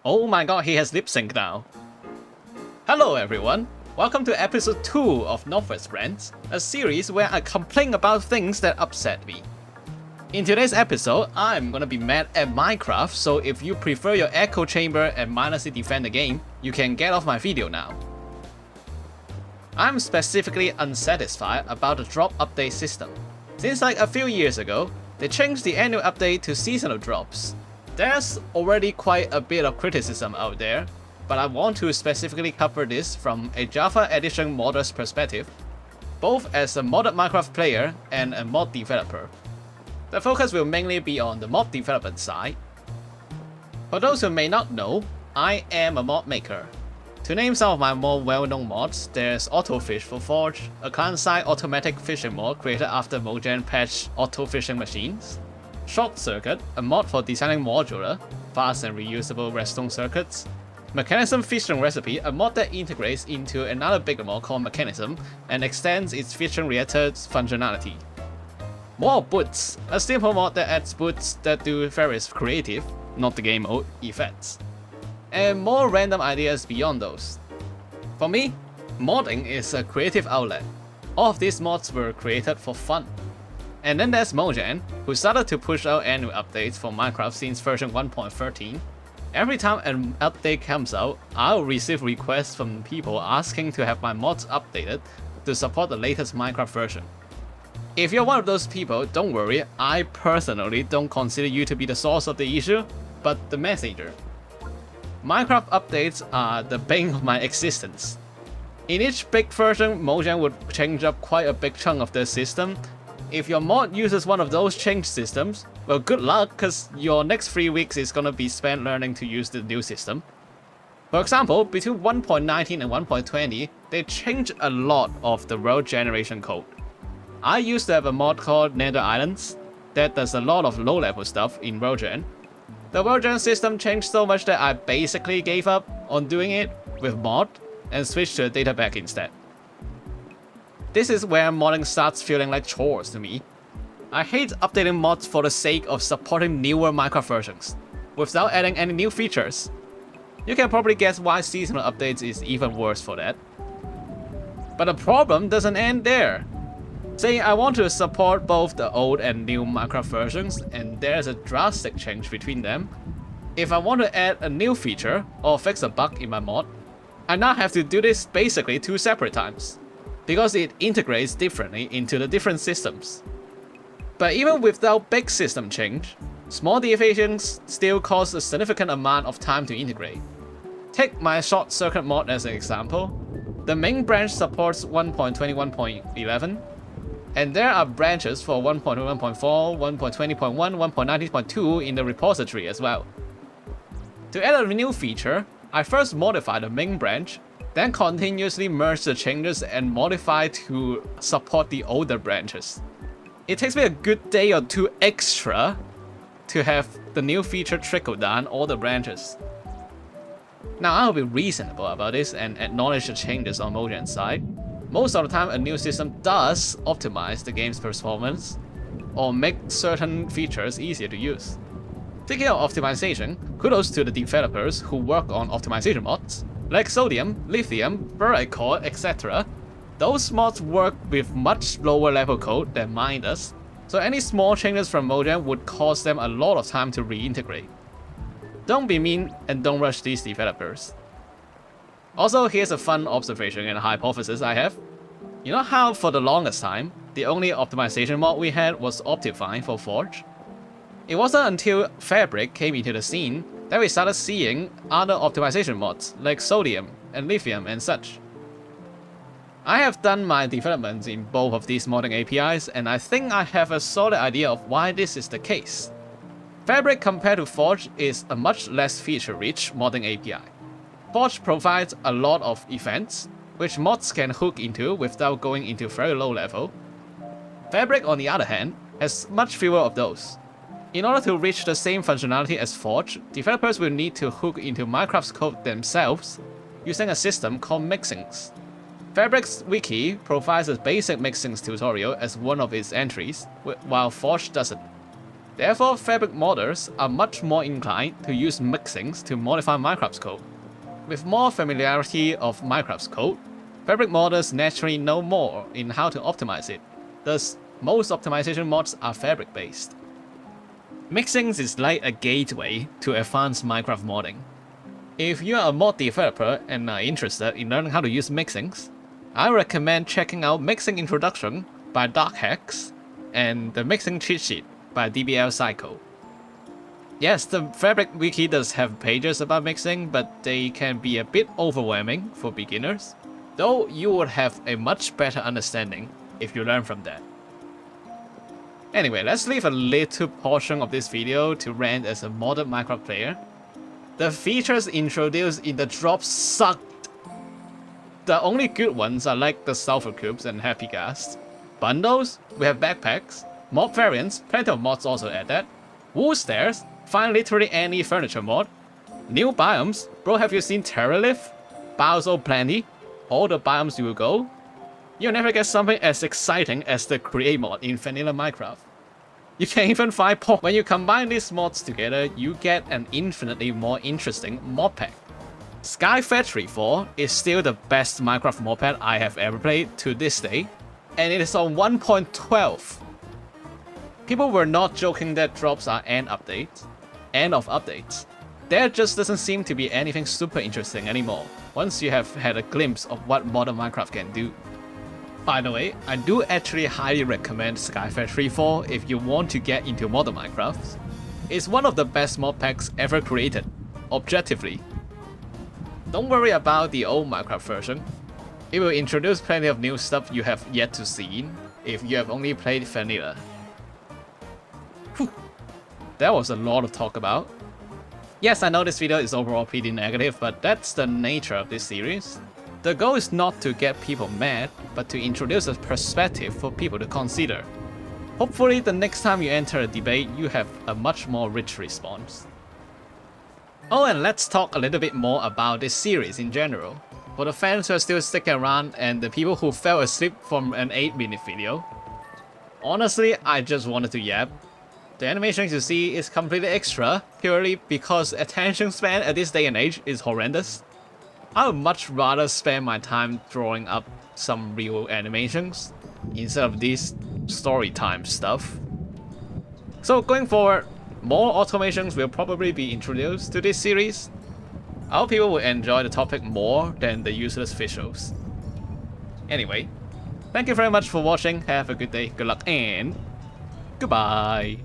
Oh my god, he has lip sync now. Hello everyone, welcome to episode 2 of NorthwestRants, a series where I complain about things that upset me. In today's episode, I'm gonna be mad at Minecraft, so if you prefer your echo chamber and mindlessly defend the game, you can get off my video now. I'm specifically unsatisfied about the drop update system. Since like a few years ago, they changed the annual update to seasonal drops. There's already quite a bit of criticism out there, but I want to specifically cover this from a Java Edition modder's perspective, both as a modded Minecraft player and a mod developer. The focus will mainly be on the mod development side. For those who may not know, I am a mod maker. To name some of my more well-known mods, there's Autofish for Forge, a client-side automatic fishing mod created after Mojang patched auto fishing machines. Short Circuit, a mod for designing modular, fast and reusable redstone circuits. Mechanism Fishing Recipe, a mod that integrates into another bigger mod called Mechanism and extends its fishing related functionality. More Boots, a simple mod that adds boots that do various creative, not the game mode, effects. And more random ideas beyond those. For me, modding is a creative outlet. All of these mods were created for fun. And then there's Mojang, who started to push out annual updates for Minecraft since version 1.13. Every time an update comes out, I'll receive requests from people asking to have my mods updated to support the latest Minecraft version. If you're one of those people, don't worry, I personally don't consider you to be the source of the issue, but the messenger. Minecraft updates are the bane of my existence. In each big version, Mojang would change up quite a big chunk of the system. If your mod uses one of those change systems, well, good luck, cause your next 3 weeks is gonna be spent learning to use the new system. For example, between 1.19 and 1.20, they changed a lot of the world generation code. I used to have a mod called Nether Islands that does a lot of low-level stuff in world gen. The world gen system changed so much that I basically gave up on doing it with mod and switched to a data pack instead. This is where modding starts feeling like chores to me. I hate updating mods for the sake of supporting newer Minecraft versions, without adding any new features. You can probably guess why seasonal updates is even worse for that. But the problem doesn't end there. Say I want to support both the old and new Minecraft versions, and there's a drastic change between them. If I want to add a new feature or fix a bug in my mod, I now have to do this basically 2 separate times, because it integrates differently into the different systems. But even without big system change, small deviations still cause a significant amount of time to integrate. Take my Short Circuit mod as an example. The main branch supports 1.21.11, and there are branches for 1.21.4, 1.20.1, 1.19.2 in the repository as well. To add a new feature, I first modify the main branch, then continuously merge the changes and modify to support the older branches. It takes me a good day or 2 extra to have the new feature trickle down all the branches. Now I'll be reasonable about this and acknowledge the changes on Mojang's side. Most of the time, a new system does optimize the game's performance or make certain features easier to use. Speaking of optimization, kudos to the developers who work on optimization mods, like Sodium, Lithium, Ferrite Core, etc. Those mods work with much lower level code than mine does, so any small changes from Mojang would cost them a lot of time to reintegrate. Don't be mean and don't rush these developers. Also, here's a fun observation and a hypothesis I have. You know how for the longest time, the only optimization mod we had was Optifine for Forge? It wasn't until Fabric came into the scene that we started seeing other optimization mods like Sodium and Lithium and such. I have done my development in both of these modding APIs, and I think I have a solid idea of why this is the case. Fabric compared to Forge is a much less feature-rich modding API. Forge provides a lot of events, which mods can hook into without going into very low level. Fabric, on the other hand, has much fewer of those. In order to reach the same functionality as Forge, developers will need to hook into Minecraft's code themselves using a system called Mixins. Fabric's wiki provides a basic Mixins tutorial as one of its entries, while Forge doesn't. Therefore, fabric modders are much more inclined to use Mixins to modify Minecraft's code. With more familiarity of Minecraft's code, fabric modders naturally know more in how to optimize it. Thus, most optimization mods are fabric based. Mixins is like a gateway to advanced Minecraft modding. If you are a mod developer and are interested in learning how to use Mixins, I recommend checking out Mixin Introduction by Darkhax and the Mixin cheat sheet by dblsaiko. Yes, the Fabric wiki does have pages about mixing, but they can be a bit overwhelming for beginners, though you would have a much better understanding if you learn from that. Anyway, let's leave a little portion of this video to rant as a modded Minecraft player. The features introduced in the drops sucked. The only good ones are like the sulfur cubes and happy gas. Bundles, we have backpacks. Mob variants, plenty of mods also add that. Wool stairs, find literally any furniture mod. New biomes, bro, have you seen Terralith? Bios so plenty, all the biomes you will go. You'll never get something as exciting as the create mod in vanilla Minecraft. You can even find pork. When you combine these mods together, you get an infinitely more interesting mod pack. Sky Factory 4 is still the best Minecraft mod pack I have ever played to this day, and it is on 1.12. People were not joking that drops are end of updates. There just doesn't seem to be anything super interesting anymore, once you have had a glimpse of what modern Minecraft can do. By the way, I do actually highly recommend Sky Factory 4 if you want to get into modern Minecraft. It's one of the best mod packs ever created, objectively. Don't worry about the old Minecraft version. It will introduce plenty of new stuff you have yet to see if you have only played vanilla. Whew. That was a lot of talk about. Yes, I know this video is overall pretty negative, but that's the nature of this series. The goal is not to get people mad, but to introduce a perspective for people to consider. Hopefully the next time you enter a debate, you have a much more rich response. Oh, and let's talk a little bit more about this series in general. For the fans who are still sticking around and the people who fell asleep from an 8-minute video. Honestly, I just wanted to yap. The animations you see is completely extra, purely because attention span at this day and age is horrendous. I would much rather spend my time drawing up some real animations instead of this story time stuff. So going forward, more automations will probably be introduced to this series. I hope people will enjoy the topic more than the useless visuals. Anyway, thank you very much for watching, have a good day, good luck, and goodbye!